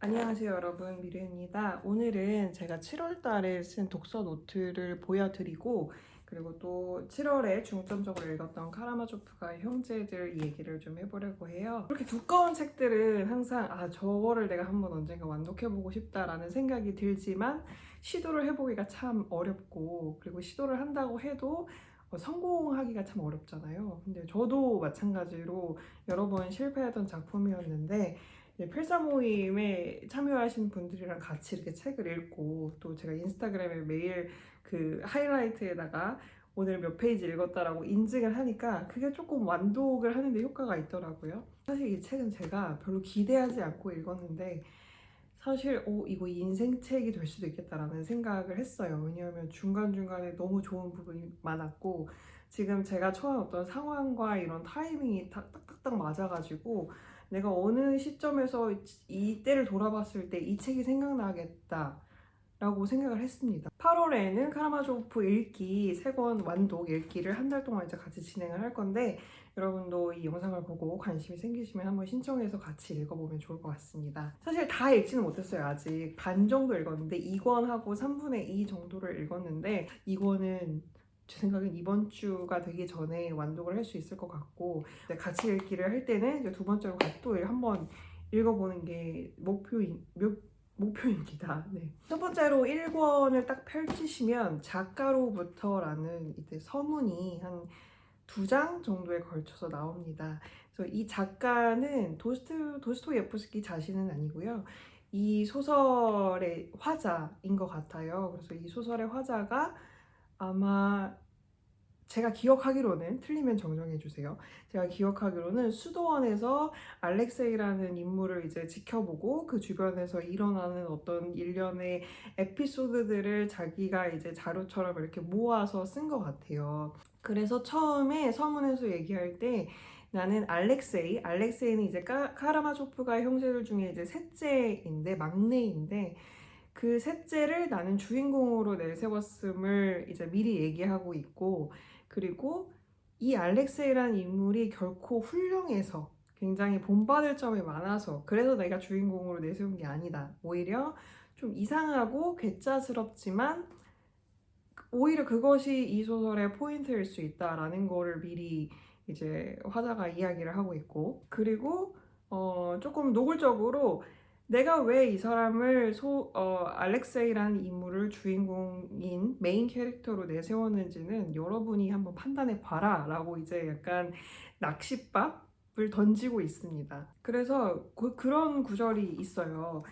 안녕하세요 여러분, 미르입니다. 오늘은 제가 7월 달에 쓴 독서 노트를 보여드리고, 그리고 또 7월에 중점적으로 읽었던 카라마조프가의 형제들 얘기를 좀 해보려고 해요. 그렇게 두꺼운 책들은 항상 저거를 내가 한번 언젠가 완독해보고 싶다라는 생각이 들지만 시도를 해보기가 참 어렵고, 그리고 시도를 한다고 해도 성공하기가 참 어렵잖아요. 근데 저도 마찬가지로 여러 번 실패했던 작품이었는데, 필사 모임에 참여하신 분들이랑 같이 이렇게 책을 읽고, 또 제가 인스타그램에 매일 그 하이라이트에다가 오늘 몇 페이지 읽었다라고 인증을 하니까 그게 조금 완독을 하는데 효과가 있더라고요. 사실 이 책은 제가 별로 기대하지 않고 읽었는데, 사실 이거 인생책이 될 수도 있겠다라는 생각을 했어요. 왜냐하면 중간중간에 너무 좋은 부분이 많았고, 지금 제가 처한 어떤 상황과 이런 타이밍이 딱딱딱 맞아가지고 내가 어느 시점에서 이때를 돌아봤을 때 이 책이 생각나겠다 라고 생각을 했습니다. 8월에는 카라마조프 읽기 3권 완독 읽기를 한 달 동안 이제 같이 진행을 할 건데, 여러분도 이 영상을 보고 관심이 생기시면 한번 신청해서 같이 읽어보면 좋을 것 같습니다. 사실 다 읽지는 못했어요. 아직 반 정도 읽었는데 2권하고 3분의 2 정도를 읽었는데, 이거는 제 생각엔 이번 주가 되기 전에 완독을 할 수 있을 것 같고, 같이 읽기를 할 때는 이제 두 번째로 같이 또 한번 읽어보는 게 목표입니다. 네. 첫 번째로 1권을 딱 펼치시면 작가로부터라는 이제 서문이 한 2장 정도에 걸쳐서 나옵니다. 그래서 이 작가는 도스토예프스키 자신은 아니고요. 이 소설의 화자인 것 같아요. 그래서 이 소설의 화자가 아마 제가 기억하기로는, 틀리면 정정해 주세요. 제가 기억하기로는 수도원에서 알렉세이라는 인물을 이제 지켜보고 그 주변에서 일어나는 어떤 일련의 에피소드들을 자기가 이제 자료처럼 이렇게 모아서 쓴 것 같아요. 그래서 처음에 서문에서 얘기할 때 나는 알렉세이는 이제 카라마조프가의 형제들 중에 이제 셋째인데, 막내인데, 그 셋째를 나는 주인공으로 내세웠음을 이제 미리 얘기하고 있고, 그리고 이 알렉세이라는 인물이 결코 훌륭해서 굉장히 본받을 점이 많아서 그래서 내가 주인공으로 내세운 게 아니다. 오히려 좀 이상하고 괴짜스럽지만 오히려 그것이 이 소설의 포인트일 수 있다라는 거를 미리 이제 화자가 이야기를 하고 있고, 그리고 조금 노골적으로 내가 왜 이 사람을 알렉세이라는 인물을 주인공인 메인 캐릭터로 내세웠는지는 여러분이 한번 판단해 봐라 라고 이제 약간 낚싯밥을 던지고 있습니다. 그래서 그런 구절이 있어요.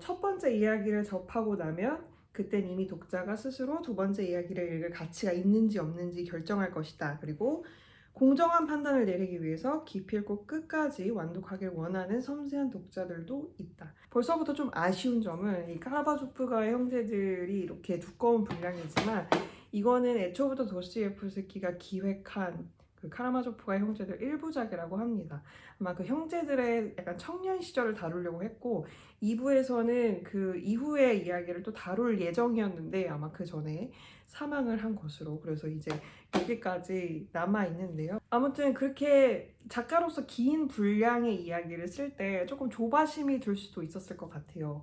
첫 번째 이야기를 접하고 나면 그땐 이미 독자가 스스로 두 번째 이야기를 읽을 가치가 있는지 없는지 결정할 것이다. 그리고 공정한 판단을 내리기 위해서 기필코 끝까지 완독하길 원하는 섬세한 독자들도 있다. 벌써부터 좀 아쉬운 점은 이 카라바조프가의 형제들이 이렇게 두꺼운 분량이지만 이거는 애초부터 도스토예프스키가 기획한 그 카라마조프가의 형제들 1부작이라고 합니다. 아마 그 형제들의 약간 청년 시절을 다루려고 했고, 2부에서는 그 이후의 이야기를 또 다룰 예정이었는데 아마 그 전에 사망을 한 것으로, 그래서 이제 여기까지 남아 있는데요. 아무튼 그렇게 작가로서 긴 분량의 이야기를 쓸 때 조금 조바심이 들 수도 있었을 것 같아요.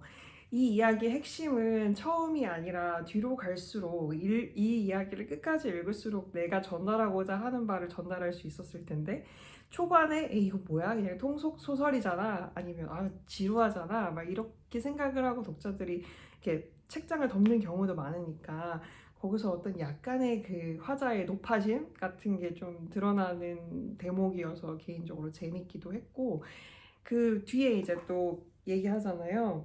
이 이야기의 핵심은 처음이 아니라 뒤로 갈수록 이 이야기를 끝까지 읽을수록 내가 전달하고자 하는 바를 전달할 수 있었을 텐데, 초반에 에이 이거 뭐야 그냥 통속 소설이잖아, 아니면 지루하잖아 막 이렇게 생각을 하고 독자들이 이렇게 책장을 덮는 경우도 많으니까, 거기서 어떤 약간의 그 화자의 높아심 같은 게 좀 드러나는 대목이어서 개인적으로 재밌기도 했고, 그 뒤에 이제 또 얘기하잖아요.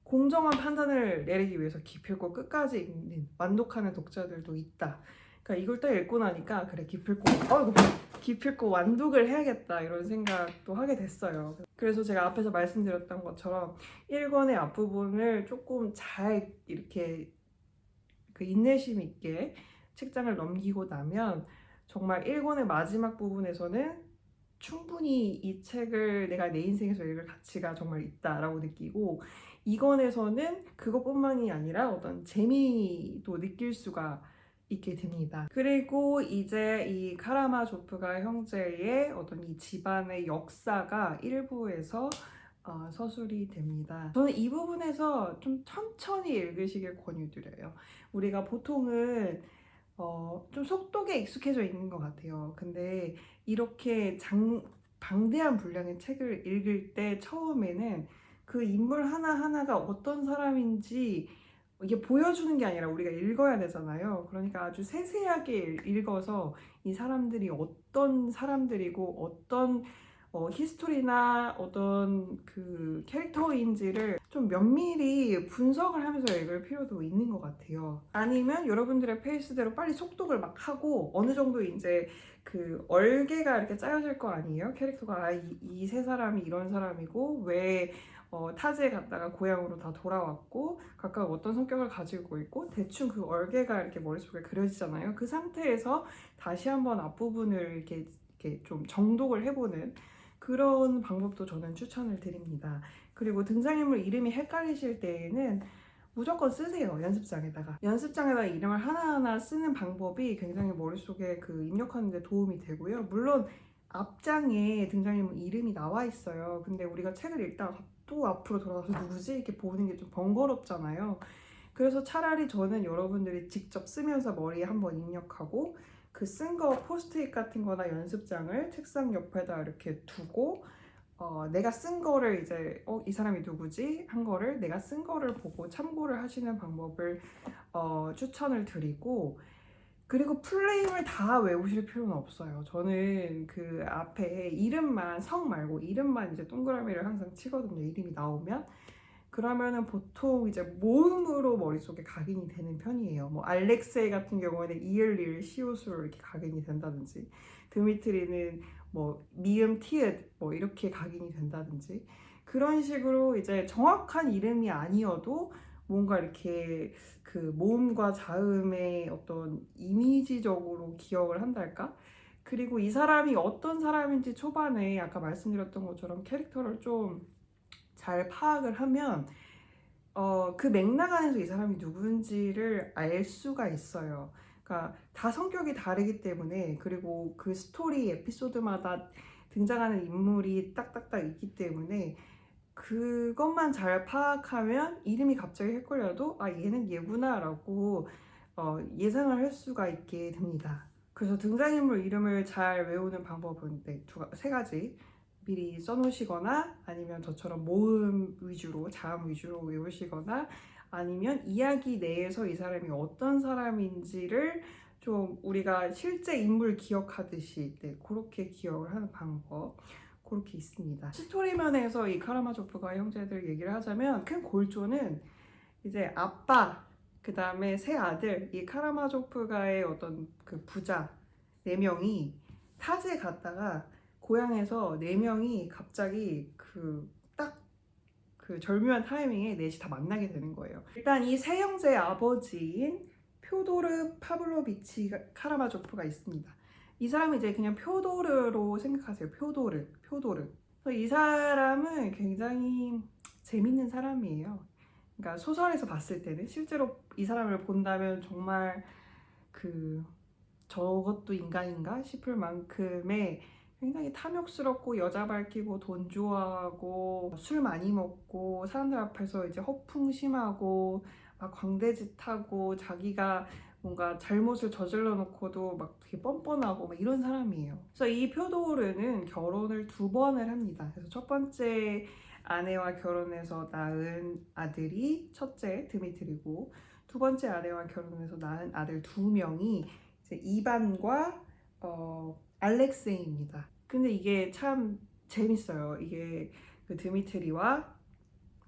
공정한 판단을 내리기 위해서 기필코 끝까지 읽는 완독하는 독자들도 있다. 그러니까 이걸 딱 읽고 나니까 그래, 기필코 완독을 해야겠다 이런 생각도 하게 됐어요. 그래서 제가 앞에서 말씀드렸던 것처럼 1권의 앞부분을 조금 잘 이렇게 그 인내심 있게 책장을 넘기고 나면 정말 1권의 마지막 부분에서는 충분히 이 책을 내가 내 인생에서 읽을 가치가 정말 있다라고 느끼고, 2권에서는 그것뿐만이 아니라 어떤 재미도 느낄 수가 있게 됩니다. 그리고 이제 이 카라마조프가 형제의 어떤 이 집안의 역사가 1부에서 서술이 됩니다. 저는 이 부분에서 좀 천천히 읽으시길 권유드려요. 우리가 보통은 좀 속독에 익숙해져 있는 것 같아요. 근데 이렇게 방대한 분량의 책을 읽을 때 처음에는 그 인물 하나하나가 어떤 사람인지 이게 보여주는 게 아니라 우리가 읽어야 되잖아요. 그러니까 아주 세세하게 읽어서 이 사람들이 어떤 사람들이고 어떤 히스토리나 어떤 그 캐릭터인지를 좀 면밀히 분석을 하면서 읽을 필요도 있는 것 같아요. 아니면 여러분들의 페이스대로 빨리 속독을 막 하고 어느 정도 이제 그 얼개가 이렇게 짜여질 거 아니에요? 캐릭터가 이 세 사람이 이런 사람이고 왜 타지에 갔다가 고향으로 다 돌아왔고 각각 어떤 성격을 가지고 있고 대충 그 얼개가 이렇게 머릿속에 그려지잖아요. 그 상태에서 다시 한번 앞부분을 이렇게 좀 정독을 해보는 그런 방법도 저는 추천을 드립니다. 그리고 등장인물 이름이 헷갈리실 때에는 무조건 쓰세요. 연습장에다가 이름을 하나하나 쓰는 방법이 굉장히 머릿속에 그 입력하는 데 도움이 되고요. 물론 앞장에 등장인물 이름이 나와 있어요. 근데 우리가 책을 읽다가 또 앞으로 돌아가서 누구지? 이렇게 보는 게 좀 번거롭잖아요. 그래서 차라리 저는 여러분들이 직접 쓰면서 머리에 한번 입력하고 그 쓴 거 포스트잇 같은 거나 연습장을 책상 옆에다 이렇게 두고 내가 쓴 거를 이제 이 사람이 누구지? 한 거를 내가 쓴 거를 보고 참고를 하시는 방법을 추천을 드리고, 그리고 풀네임을 다 외우실 필요는 없어요. 저는 그 앞에 이름만, 성 말고 이름만 이제 동그라미를 항상 치거든요. 이름이 나오면. 그러면은 보통 이제 모음으로 머릿속에 각인이 되는 편이에요. 뭐 알렉세이 같은 경우에는 이을 리을 시옷으로 이렇게 각인이 된다든지, 드미트리는 뭐 미음 티읕 뭐 이렇게 각인이 된다든지, 그런 식으로 이제 정확한 이름이 아니어도 뭔가 이렇게 그 모음과 자음의 어떤 이미지적으로 기억을 한달까? 그리고 이 사람이 어떤 사람인지 초반에 아까 말씀드렸던 것처럼 캐릭터를 좀 잘 파악을 하면 그 맥락 안에서 이 사람이 누군지를 알 수가 있어요. 그러니까 다 성격이 다르기 때문에, 그리고 그 스토리 에피소드마다 등장하는 인물이 딱딱딱 있기 때문에 그것만 잘 파악하면 이름이 갑자기 헷갈려도 얘는 얘구나 라고 예상을 할 수가 있게 됩니다. 그래서 등장인물 이름을 잘 외우는 방법은 세 가지 미리 써놓으시거나, 아니면 저처럼 모음 위주로 자음 위주로 외우시거나, 아니면 이야기 내에서 이 사람이 어떤 사람인지를 좀 우리가 실제 인물 기억하듯이 그렇게 기억을 하는 방법, 그렇게 있습니다. 스토리면에서 이 카라마조프가 형제들 얘기를 하자면 큰 골조는 이제 아빠, 그 다음에 세 아들, 이 카라마조프가의 어떤 그 부자 4명이 타지에 갔다가 고향에서 4명이 갑자기 그 절묘한 타이밍에 넷이 다 만나게 되는 거예요. 일단 이 세 형제의 아버지인 표도르 파블로비치 카라마조프가 있습니다. 이 사람은 이제 그냥 표도르로 생각하세요. 표도르. 이 사람은 굉장히 재밌는 사람이에요. 그러니까 소설에서 봤을 때는, 실제로 이 사람을 본다면 정말 저것도 인간인가 싶을 만큼의 굉장히 탐욕스럽고 여자 밝히고 돈 좋아하고 술 많이 먹고 사람들 앞에서 이제 허풍심하고 막 광대짓하고 자기가 뭔가 잘못을 저질러 놓고도 막 되게 뻔뻔하고 막 이런 사람이에요. 그래서 이 표도르는 결혼을 2번을 합니다. 그래서 첫 번째 아내와 결혼해서 낳은 아들이 첫째 드미트리고, 2번째 아내와 결혼해서 낳은 아들 2명이 이제 이반과 알렉세이입니다. 근데 이게 참 재밌어요. 이게 그 드미트리와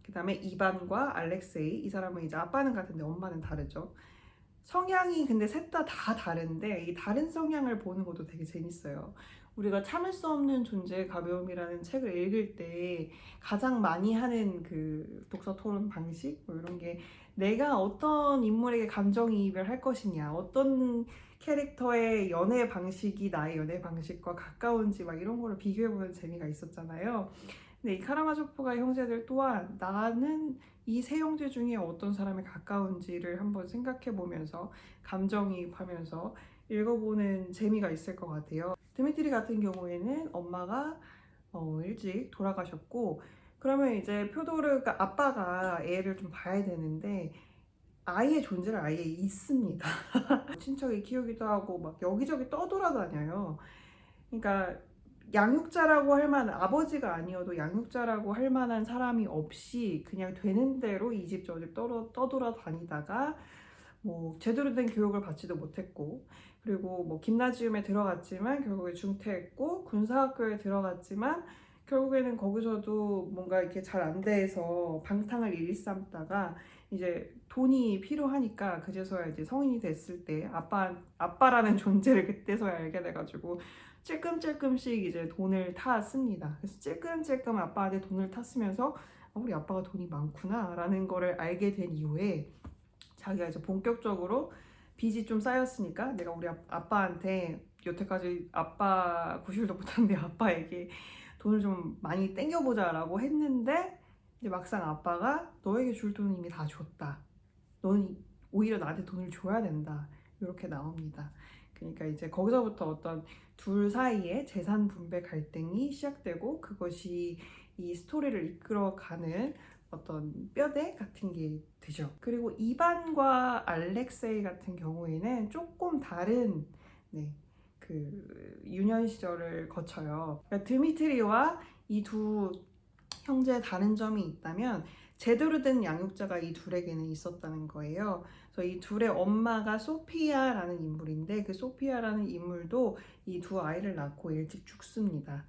그 다음에 이반과 알렉세이, 이 사람은 이제 아빠는 같은데 엄마는 다르죠. 성향이 근데 셋 다 다른데 이 다른 성향을 보는 것도 되게 재밌어요. 우리가 참을 수 없는 존재의 가벼움이라는 책을 읽을 때 가장 많이 하는 그 독서 토론 방식 뭐 이런 게, 내가 어떤 인물에게 감정이입을 할 것이냐, 어떤 캐릭터의 연애 방식이 나의 연애 방식과 가까운지 막 이런 거를 비교해보는 재미가 있었잖아요. 근데 이 카라마조프가 형제들 또한 나는 이 세 형제 중에 어떤 사람에 가까운지를 한번 생각해보면서 감정이입하면서 읽어보는 재미가 있을 것 같아요. 드미트리 같은 경우에는 엄마가 일찍 돌아가셨고, 그러면 이제 표도르가 아빠가 애를 좀 봐야 되는데 아이의 존재를 아예 잊습니다. 친척이 키우기도 하고 막 여기저기 떠돌아다녀요. 그러니까 양육자라고 할 만한, 아버지가 아니어도 양육자라고 할 만한 사람이 없이 그냥 되는 대로 이 집 저 집 떠돌아다니다가 뭐 제대로 된 교육을 받지도 못했고, 그리고 뭐 김나지움에 들어갔지만 결국에 중퇴했고, 군사학교에 들어갔지만 결국에는 거기서도 뭔가 이렇게 잘 안 돼서 방탕을 일삼다가 이제 돈이 필요하니까 그제서야 이제 성인이 됐을 때 아빠라는 존재를 그때서야 알게 돼가지고 찔끔찔끔씩 이제 돈을 탔습니다. 그래서 찔끔찔끔 아빠한테 돈을 탔으면서 우리 아빠가 돈이 많구나 라는 거를 알게 된 이후에 자기가 이제 본격적으로 빚이 좀 쌓였으니까 내가 우리 아빠한테 여태까지 아빠 구실도 못하는데 아빠에게 돈을 좀 많이 땡겨보자 라고 했는데 이제 막상 아빠가 너에게 줄 돈은 이미 다 줬다. 너는 오히려 나한테 돈을 줘야 된다. 이렇게 나옵니다. 그러니까 이제 거기서부터 어떤 둘 사이에 재산 분배 갈등이 시작되고 그것이 이 스토리를 이끌어가는 어떤 뼈대 같은 게 되죠. 그리고 이반과 알렉세이 같은 경우에는 조금 다른 그 유년 시절을 거쳐요. 그러니까 드미트리와 이 두 형제의 다른 점이 있다면 제대로 된 양육자가 이 둘에게는 있었다는 거예요. 그래서 이 둘의 엄마가 소피아라는 인물인데 그 소피아라는 인물도 이 두 아이를 낳고 일찍 죽습니다.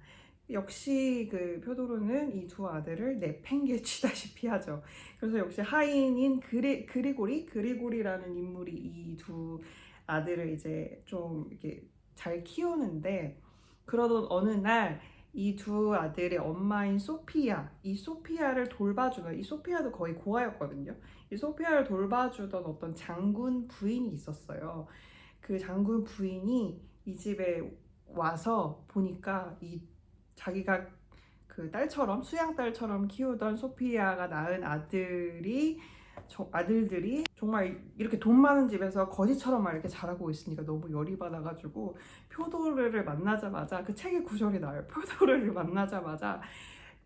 역시 그 표도르는 이 두 아들을 내팽개치다시피 하죠. 그래서 역시 하인인 그리고리라는 인물이 이 두 아들을 이제 좀 이렇게 잘 키우는데, 그러던 어느 날 이 두 아들의 엄마인 소피아, 이 소피아를 돌봐주는, 이 소피아도 거의 고아였거든요. 이 소피아를 돌봐주던 어떤 장군 부인이 있었어요. 그 장군 부인이 이 집에 와서 보니까 이 자기가 그 딸처럼 수양딸처럼 키우던 소피아가 낳은 아들들이 정말 이렇게 돈 많은 집에서 거지처럼 막 이렇게 자라고 있으니까 너무 열이 받아가지고 표도르를 만나자마자, 그 책의 구절이 나와요. 표도르를 만나자마자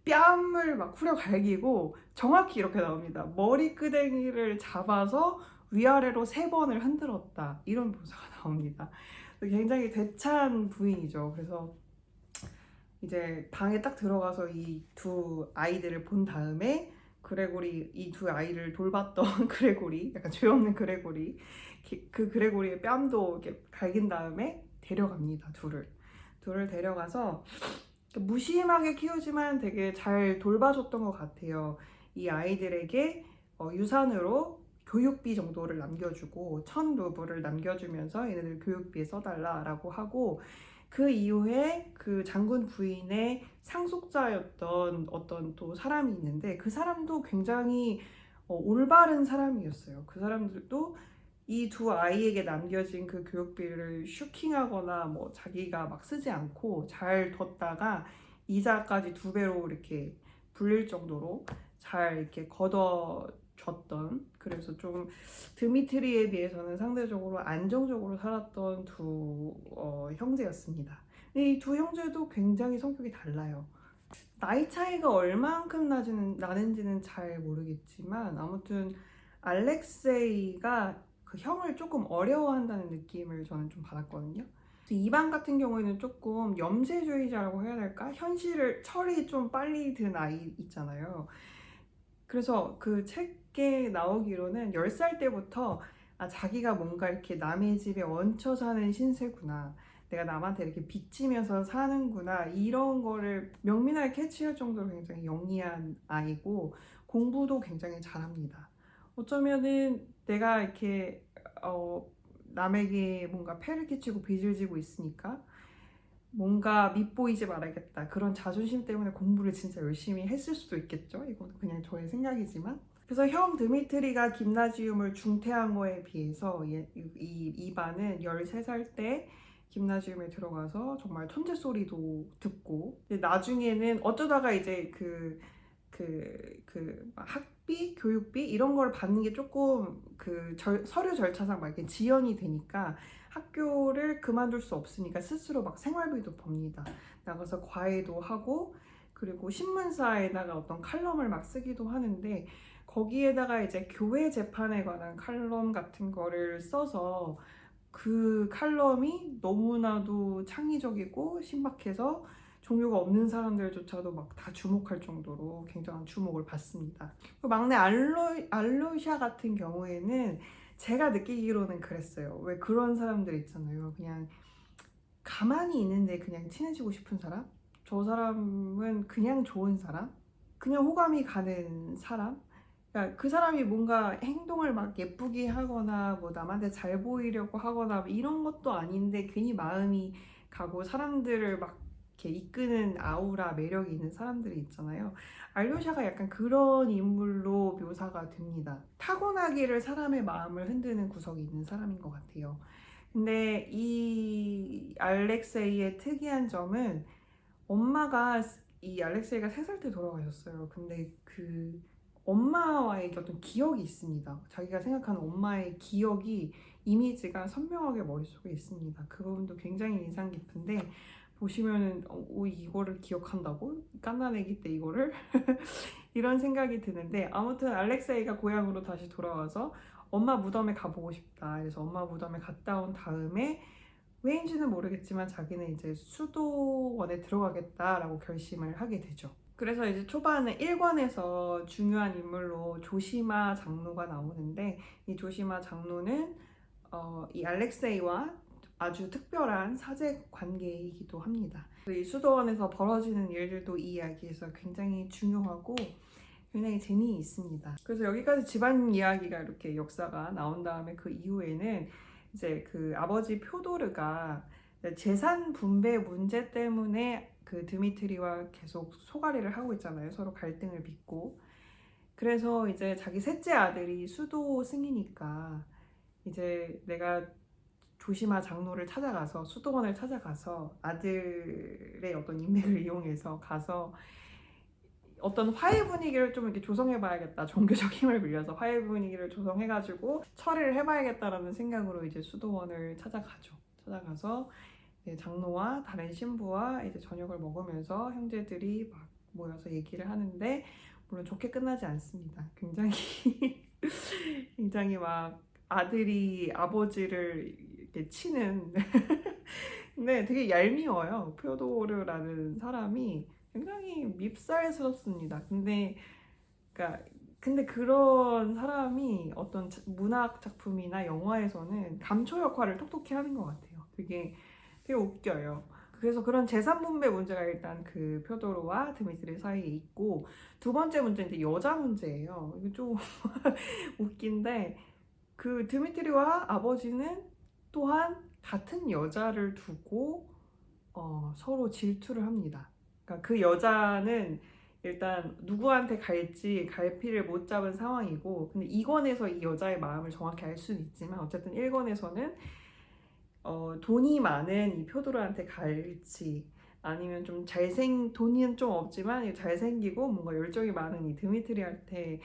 뺨을 막 후려갈기고, 정확히 이렇게 나옵니다. 머리끄댕이를 잡아서 위아래로 3번을 흔들었다. 이런 묘사가 나옵니다. 굉장히 대찬 부인이죠. 그래서 이제 방에 딱 들어가서 이 두 아이들을 본 다음에 이 두 아이를 돌봤던 그레고리, 약간 죄 없는 그레고리, 그 그레고리의 뺨도 이렇게 갈긴 다음에 데려갑니다. 둘을 데려가서 무심하게 키우지만 되게 잘 돌봐줬던 것 같아요. 이 아이들에게 유산으로 교육비 정도를 남겨주고 1,000루블을 남겨주면서 얘네들 교육비에 써달라라고 하고, 그 이후에 그 장군 부인의 상속자였던 어떤 또 사람이 있는데 그 사람도 굉장히 올바른 사람이었어요. 그 사람들도 이 두 아이에게 남겨진 그 교육비를 슈킹하거나 뭐 자기가 막 쓰지 않고 잘 뒀다가 이자까지 2배로 이렇게 불릴 정도로 잘 이렇게 걷어줬던, 그래서 좀 드미트리에 비해서는 상대적으로 안정적으로 살았던 두 형제였습니다. 이 두 형제도 굉장히 성격이 달라요. 나이 차이가 얼만큼 나는지는 잘 모르겠지만 아무튼 알렉세이가 그 형을 조금 어려워한다는 느낌을 저는 좀 받았거든요. 이반 같은 경우에는 조금 염세주의자라고 해야 될까? 철이 좀 빨리 든 아이 있잖아요. 그래서 그 책에 나오기로는 10살 때부터 자기가 뭔가 이렇게 남의 집에 얹혀 사는 신세구나, 내가 남한테 이렇게 빚지면서 사는구나, 이런 거를 명민하게 캐치할 정도로 굉장히 영리한 아이고 공부도 굉장히 잘합니다. 어쩌면은 내가 이렇게 남에게 뭔가 폐를 끼치고 빚을 지고 있으니까 뭔가 밉보이지 말아야겠다, 그런 자존심 때문에 공부를 진짜 열심히 했을 수도 있겠죠. 이건 그냥 저의 생각이지만. 그래서 형 드미트리가 김나지움을 중퇴한 거에 비해서 이 이반은 13살 때 김나지움에 들어가서 정말 천재 소리도 듣고, 나중에는 어쩌다가 이제 학비, 교육비 이런 걸 받는 게 조금 서류 절차상 막 이렇게 지연이 되니까 학교를 그만둘 수 없으니까 스스로 막 생활비도 법니다. 나가서 과외도 하고 그리고 신문사에다가 어떤 칼럼을 막 쓰기도 하는데 거기에다가 이제 교회 재판에 관한 칼럼 같은 거를 써서 그 칼럼이 너무나도 창의적이고 신박해서 종교가 없는 사람들조차도 막 다 주목할 정도로 굉장한 주목을 받습니다. 그 막내 알로샤 같은 경우에는 제가 느끼기로는 그랬어요. 왜 그런 사람들 있잖아요. 그냥 가만히 있는데 그냥 친해지고 싶은 사람? 저 사람은 그냥 좋은 사람? 그냥 호감이 가는 사람? 그러니까 그 사람이 뭔가 행동을 막 예쁘게 하거나 뭐 남한테 잘 보이려고 하거나 뭐 이런 것도 아닌데 괜히 마음이 가고 사람들을 막 이렇게 이끄는 아우라 매력이 있는 사람들이 있잖아요. 알료샤가 약간 그런 인물로 묘사가 됩니다. 타고나기를 사람의 마음을 흔드는 구석이 있는 사람인 것 같아요. 근데 이 알렉세이의 특이한 점은 엄마가 이 알렉세이가 3살 때 돌아가셨어요. 근데 그 엄마와의 어떤 기억이 있습니다. 자기가 생각하는 엄마의 기억이 이미지가 선명하게 머릿속에 있습니다. 그 부분도 굉장히 인상 깊은데 보시면은 이거를 기억한다고? 갓난애기 때 이거를? 이런 생각이 드는데 아무튼 알렉세이가 고향으로 다시 돌아와서 엄마 무덤에 가보고 싶다. 그래서 엄마 무덤에 갔다 온 다음에 왜인지는 모르겠지만 자기는 이제 수도원에 들어가겠다라고 결심을 하게 되죠. 그래서 이제 초반에 1권에서 중요한 인물로 조시마 장로가 나오는데 이 조시마 장로는 이 알렉세이와 아주 특별한 사제 관계이기도 합니다. 이 수도원에서 벌어지는 일들도 이 이야기에서 굉장히 중요하고 굉장히 재미있습니다. 그래서 여기까지 집안 이야기가 이렇게 역사가 나온 다음에 그 이후에는 이제 그 아버지 표도르가 재산 분배 문제 때문에 그 드미트리와 계속 소가리를 하고 있잖아요. 서로 갈등을 빚고. 그래서 이제 자기 셋째 아들이 수도 승이니까 이제 내가 조시마 장로를 찾아가서 수도원을 찾아가서 아들의 어떤 인맥을 이용해서 가서 어떤 화해 분위기를 좀 이렇게 조성해봐야겠다. 종교적 힘을 빌려서 화해 분위기를 조성해가지고 처리를 해봐야겠다라는 생각으로 이제 수도원을 찾아가죠. 찾아가서 장로와 다른 신부와 이제 저녁을 먹으면서 형제들이 막 모여서 얘기를 하는데 물론 좋게 끝나지 않습니다. 굉장히 굉장히 막 아들이 아버지를 이렇게 치는 근데 되게 얄미워요. 표도르라는 사람이 굉장히 밉살스럽습니다. 그러니까 근데 그런 사람이 어떤 문학 작품이나 영화에서는 감초 역할을 톡톡히 하는 것 같아요. 되게 웃겨요. 그래서 그런 재산 분배 문제가 일단 그 표도르와 드미트리 사이에 있고 두 번째 문제는 이제 여자 문제예요. 이거 좀 웃긴데 그 드미트리와 아버지는 또한 같은 여자를 두고 서로 질투를 합니다. 그러니까 그 여자는 일단 누구한테 갈지 갈피를 못 잡은 상황이고 근데 2권에서 이 여자의 마음을 정확히 알 수는 있지만 어쨌든 1권에서는 돈이 많은 이 표도르한테 갈지 아니면 좀 돈은 좀 없지만 잘생기고 뭔가 열정이 많은 이 드미트리한테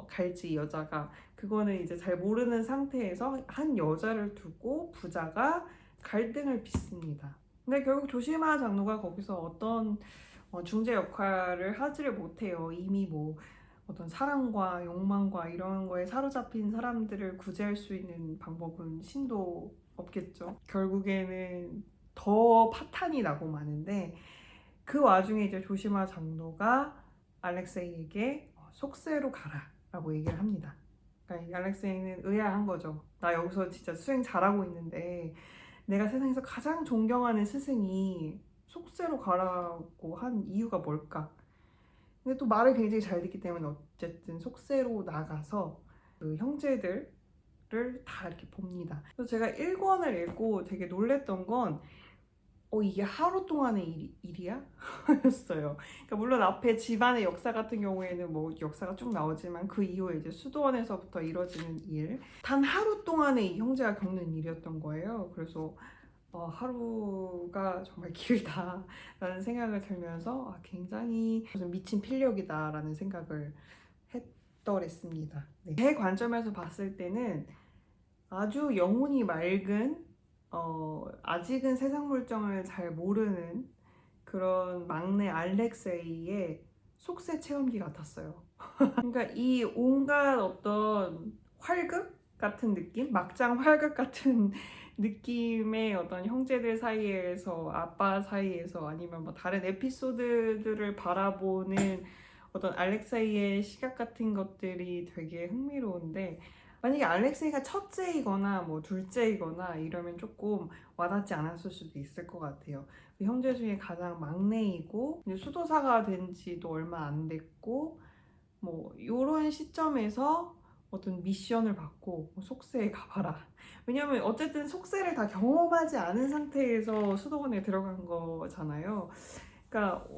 갈지 이 여자가 그거는 이제 잘 모르는 상태에서 한 여자를 두고 부자가 갈등을 빚습니다. 근데 결국 조시마 장로가 거기서 어떤 중재 역할을 하지를 못해요. 이미 뭐 어떤 사랑과 욕망과 이런 거에 사로잡힌 사람들을 구제할 수 있는 방법은 신도 없겠죠. 결국에는 더 파탄이 나고 마는데 그 와중에 이제 조시마 장로가 알렉세이에게 속세로 가라라고 얘기를 합니다. 그러니까 이 알렉세이는 의아한 거죠. 나 여기서 진짜 수행 잘하고 있는데 내가 세상에서 가장 존경하는 스승이 속세로 가라고 한 이유가 뭘까? 근데 또 말을 굉장히 잘 듣기 때문에 어쨌든 속세로 나가서 그 형제들을 다 이렇게 봅니다. 그래서 제가 1권을 읽고 되게 놀랬던 건 이게 하루 동안의 일이야? 였어요. 그러니까 물론 앞에 집안의 역사 같은 경우에는 뭐 역사가 쭉 나오지만 그 이후에 이제 수도원에서부터 이뤄지는 일, 단 하루 동안의 이 형제가 겪는 일이었던 거예요. 그래서 하루가 정말 길다라는 생각을 들면서 굉장히 미친 필력이다라는 생각을 했더랬습니다. 네. 제 관점에서 봤을 때는 아주 영혼이 맑은 아직은 세상 물정을 잘 모르는 그런 막내 알렉세이의 속세 체험기 같았어요. 그러니까 이 온갖 어떤 활극 같은 느낌? 막장 활극 같은 느낌의 어떤 형제들 사이에서, 아빠 사이에서, 아니면 뭐 다른 에피소드들을 바라보는 어떤 알렉세이의 시각 같은 것들이 되게 흥미로운데, 만약에 알렉세이가 첫째이거나 뭐 둘째이거나 이러면 조금 와닿지 않았을 수도 있을 것 같아요. 그 형제 중에 가장 막내이고 이제 수도사가 된 지도 얼마 안 됐고, 뭐 요런 시점에서 어떤 미션을 받고 속세에 가봐라. 왜냐면 어쨌든 속세를 다 경험하지 않은 상태에서 수도원에 들어간 거잖아요. 그러니까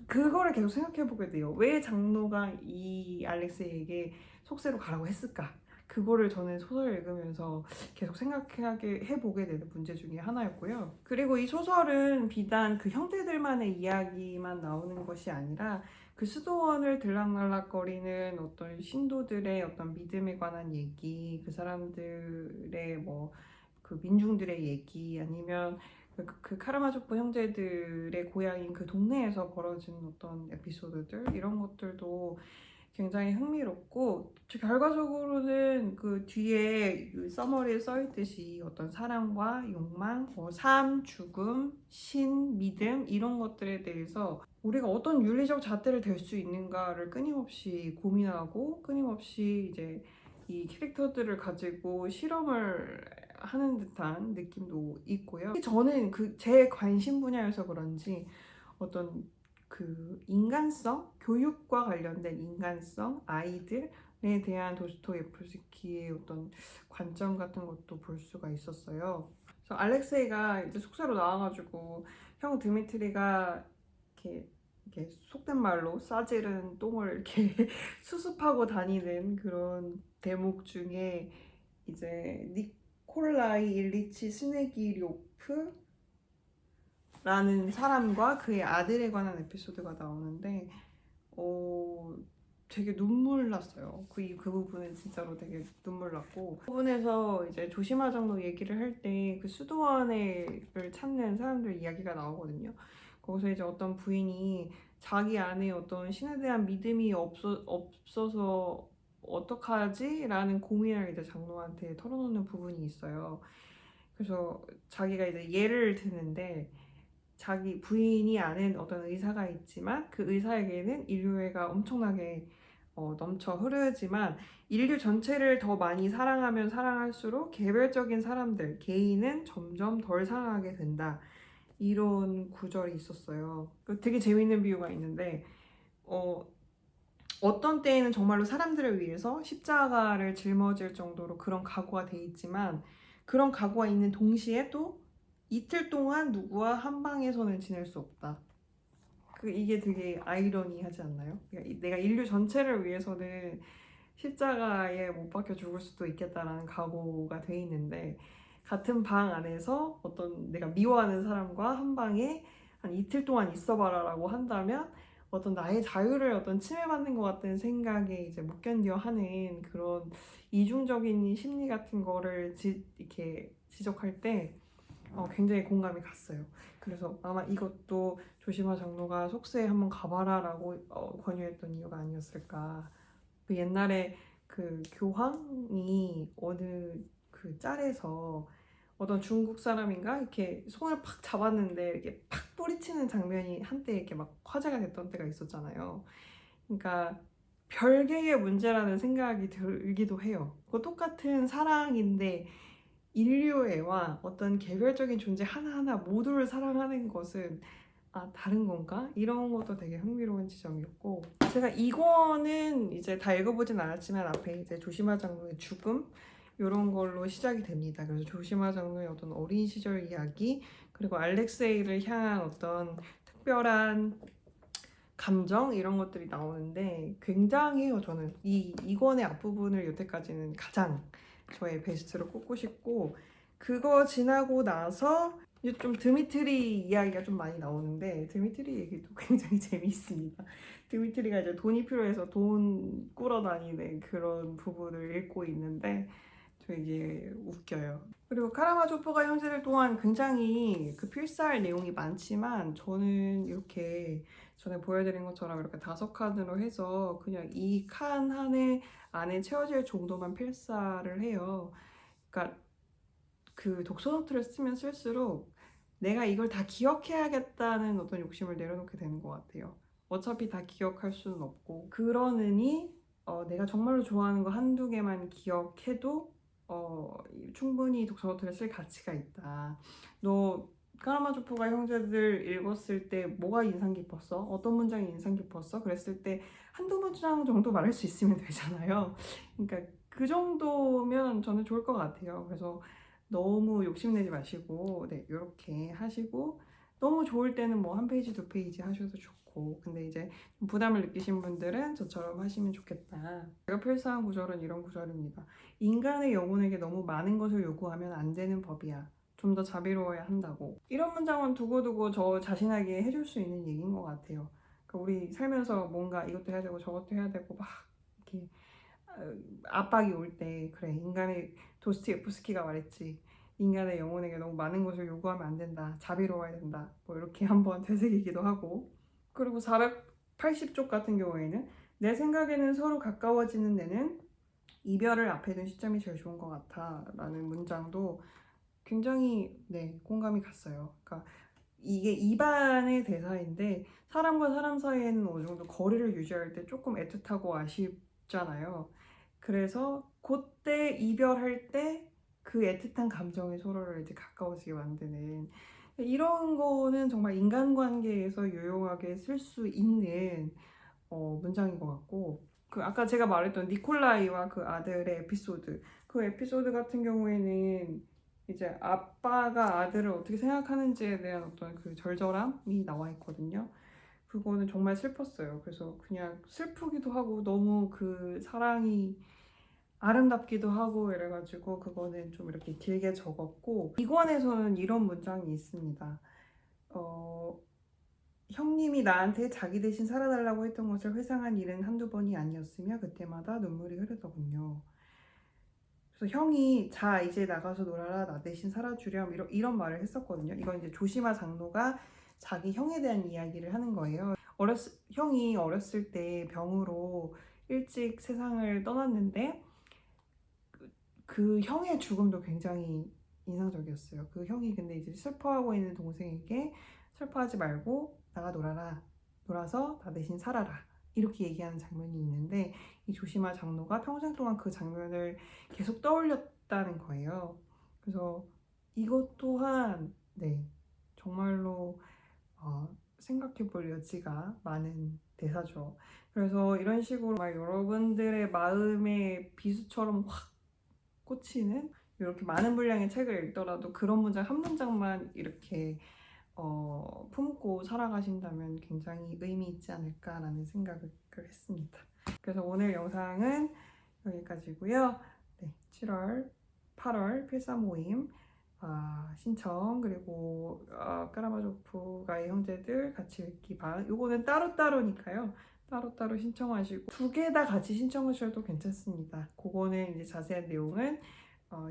그거를 계속 생각해 보게 돼요. 왜 장로가 이 알렉스에게 속세로 가라고 했을까? 그거를 저는 소설을 읽으면서 계속 생각하게 해보게 되는 문제 중에 하나였고요. 그리고 이 소설은 비단 그 형제들만의 이야기만 나오는 것이 아니라 그 수도원을 들락날락거리는 어떤 신도들의 어떤 믿음에 관한 얘기, 그 사람들의 뭐 그 민중들의 얘기, 아니면 그 카라마조프 형제들의 고향인 그 동네에서 벌어진 어떤 에피소드들, 이런 것들도 굉장히 흥미롭고, 결과적으로는 그 뒤에 그 서머리에 써있듯이 어떤 사랑과 욕망, 뭐 삶, 죽음, 신, 믿음, 이런 것들에 대해서 우리가 어떤 윤리적 잣대를 댈 수 있는가를 끊임없이 고민하고, 끊임없이 이제 이 캐릭터들을 가지고 실험을 하는 듯한 느낌도 있고요. 저는 그 제 관심 분야여서 그런지 어떤 그 인간성, 교육과 관련된 인간성, 아이들에 대한 도스토예프스키의 어떤 관점 같은 것도 볼 수가 있었어요. 그래서 알렉세이가 이제 숙소로 나와가지고 형 드미트리가 이렇게 속된 말로 싸지른 똥을 이렇게 수습하고 다니는 그런 대목 중에 이제 니콜라이 일리치 스네기료프 라는 사람과 그의 아들에 관한 에피소드가 나오는데 되게 눈물 났어요. 그 부분은 진짜로 되게 눈물 났고, 그 부분에서 이제 조시마 장로 얘기를 할 때 그 수도원을 찾는 사람들 이야기가 나오거든요. 거기서 이제 어떤 부인이 자기 안에 어떤 신에 대한 믿음이 없어서 어떡하지? 라는 고민을 이제 장로한테 털어놓는 부분이 있어요. 그래서 자기가 이제 예를 드는데, 자기 부인이 아는 어떤 의사가 있지만 그 의사에게는 인류애가 엄청나게 넘쳐 흐르지만 인류 전체를 더 많이 사랑하면 사랑할수록 개별적인 사람들, 개인은 점점 덜 사랑하게 된다. 이런 구절이 있었어요. 되게 재밌는 비유가 있는데 어떤 때에는 정말로 사람들을 위해서 십자가를 짊어질 정도로 그런 각오가 돼 있지만, 그런 각오가 있는 동시에 또 이틀 동안 누구와 한 방에서는 지낼 수 없다. 이게 되게 아이러니하지 않나요? 그러니까 내가 인류 전체를 위해서는 십자가에 못 박혀 죽을 수도 있겠다라는 각오가 돼 있는데, 같은 방 안에서 어떤 내가 미워하는 사람과 한 방에 한 이틀 동안 있어봐라라고 한다면 어떤 나의 자유를 어떤 침해받는 것 같은 생각에 이제 못 견뎌 하는 그런 이중적인 심리 같은 거를 이렇게 지적할 때 굉장히 공감이 갔어요. 그래서 아마 이것도 조시마 장로가 속세에 한번 가봐라라고 권유했던 이유가 아니었을까. 그 옛날에 그 교황이 어느 그 짤에서 어떤 중국 사람인가 이렇게 손을 팍 잡았는데 이렇게 팍 뿌리치는 장면이 한때 이렇게 막 화제가 됐던 때가 있었잖아요. 그러니까 별개의 문제라는 생각이 들기도 해요. 그 똑같은 사랑인데 인류애와 어떤 개별적인 존재 하나하나 모두를 사랑하는 것은 다른 건가? 이런 것도 되게 흥미로운 지점이었고, 제가 이거는 이제 다 읽어보진 않았지만 앞에 이제 조시마 장로의 죽음 이런 걸로 시작이 됩니다. 그래서 조시마 장로의 어떤 어린 시절 이야기, 그리고 알렉세이를 향한 어떤 특별한 감정, 이런 것들이 나오는데 굉장해요. 저는 이 권의 앞부분을 여태까지는 가장 저의 베스트로 꼽고 싶고, 그거 지나고 나서 이제 좀 드미트리 이야기가 좀 많이 나오는데, 드미트리 얘기도 굉장히 재미있습니다. 드미트리가 이제 돈이 필요해서 돈 꾸러 다니는 그런 부분을 읽고 있는데 되게 웃겨요. 그리고 카라마조프가 형제들 또한 굉장히 그 필사할 내용이 많지만 저는 이렇게 전에 보여드린 것처럼 이렇게 5칸으로 해서 그냥 이 칸 한 해 안에 채워질 정도만 필사를 해요. 그러니까 그 독서노트를 쓰면 쓸수록 내가 이걸 다 기억해야겠다는 어떤 욕심을 내려놓게 되는 것 같아요. 어차피 다 기억할 수는 없고 그러느니 내가 정말로 좋아하는 거 한두 개만 기억해도 충분히 독서노트를 쓸 가치가 있다. 너 까라마조프가 형제들 읽었을 때 뭐가 인상 깊었어? 어떤 문장이 인상 깊었어? 그랬을 때 한두 문장 정도 말할 수 있으면 되잖아요. 그러니까 그 정도면 저는 좋을 것 같아요. 그래서 너무 욕심내지 마시고 이렇게 하시고 너무 좋을 때는 뭐 한 페이지, 2페이지 하셔도 좋고 근데 이제 부담을 느끼신 분들은 저처럼 하시면 좋겠다. 제가 필사한 구절은 이런 구절입니다. 인간의 영혼에게 너무 많은 것을 요구하면 안 되는 법이야. 좀 더 자비로워야 한다고. 이런 문장은 두고두고 저 자신에게 해줄 수 있는 얘기인 것 같아요. 그러니까 우리 살면서 뭔가 이것도 해야 되고 저것도 해야 되고 막 이렇게 압박이 올 때 그래 인간의 도스토옙스키가 말했지 인간의 영혼에게 너무 많은 것을 요구하면 안 된다 자비로워야 된다 뭐 이렇게 한번 되새기기도 하고 그리고 480쪽 같은 경우에는 내 생각에는 서로 가까워지는 데는 이별을 앞에 둔 시점이 제일 좋은 것 같아 라는 문장도 굉장히 공감이 갔어요. 그러니까 이게 입안의 대사인데 사람과 사람 사이에는 어느 정도 거리를 유지할 때 조금 애틋하고 아쉽잖아요. 그래서 그때 이별할 때 그 애틋한 감정이 서로를 이제 가까워지게 만드는 이런 거는 정말 인간관계에서 유용하게 쓸 수 있는 문장인 것 같고 그 아까 제가 말했던 니콜라이와 그 아들의 에피소드 그 에피소드 같은 경우에는 이제 아빠가 아들을 어떻게 생각하는지에 대한 어떤 그 절절함이 나와 있거든요. 그거는 정말 슬펐어요. 그래서 그냥 슬프기도 하고 너무 그 사랑이 아름답기도 하고 이래가지고 그거는 좀 이렇게 길게 적었고 이 권에서는 이런 문장이 있습니다. 형님이 나한테 자기 대신 살아달라고 했던 것을 회상한 일은 한두 번이 아니었으며 그때마다 눈물이 흐르더군요. 그래서 형이 자 이제 나가서 놀아라 나 대신 살아주렴 이런 말을 했었거든요. 이건 이제 조시마 장로가 자기 형에 대한 이야기를 하는 거예요. 형이 어렸을 때 병으로 일찍 세상을 떠났는데 그 형의 죽음도 굉장히 인상적이었어요. 그 형이 근데 이제 슬퍼하고 있는 동생에게 슬퍼하지 말고 나가 놀아라. 놀아서 나 대신 살아라. 이렇게 얘기하는 장면이 있는데 이 조시마 장로가 평생 동안 그 장면을 계속 떠올렸다는 거예요. 그래서 이것 또한 정말로 생각해 볼 여지가 많은 대사죠. 그래서 이런 식으로 막 여러분들의 마음의 비수처럼 확 꽂히는 이렇게 많은 분량의 책을 읽더라도 그런 문장 한 문장만 이렇게 품고 살아가신다면 굉장히 의미 있지 않을까라는 생각을 했습니다. 그래서 오늘 영상은 여기까지고요. 7월, 8월 필사 모임 신청 그리고 까라마조프가의 형제들 같이 읽기 반 요거는 따로따로니까요. 따로따로 신청하시고 2개 다 같이 신청하셔도 괜찮습니다. 그거는 이제 자세한 내용은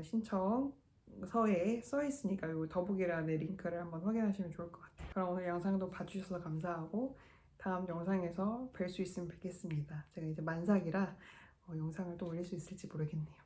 신청서에 써 있으니까 요 더보기란의 링크를 한번 확인하시면 좋을 것 같아요. 그럼 오늘 영상도 봐주셔서 감사하고 다음 영상에서 뵐 수 있으면 뵙겠습니다. 제가 이제 만삭이라 영상을 또 올릴 수 있을지 모르겠네요.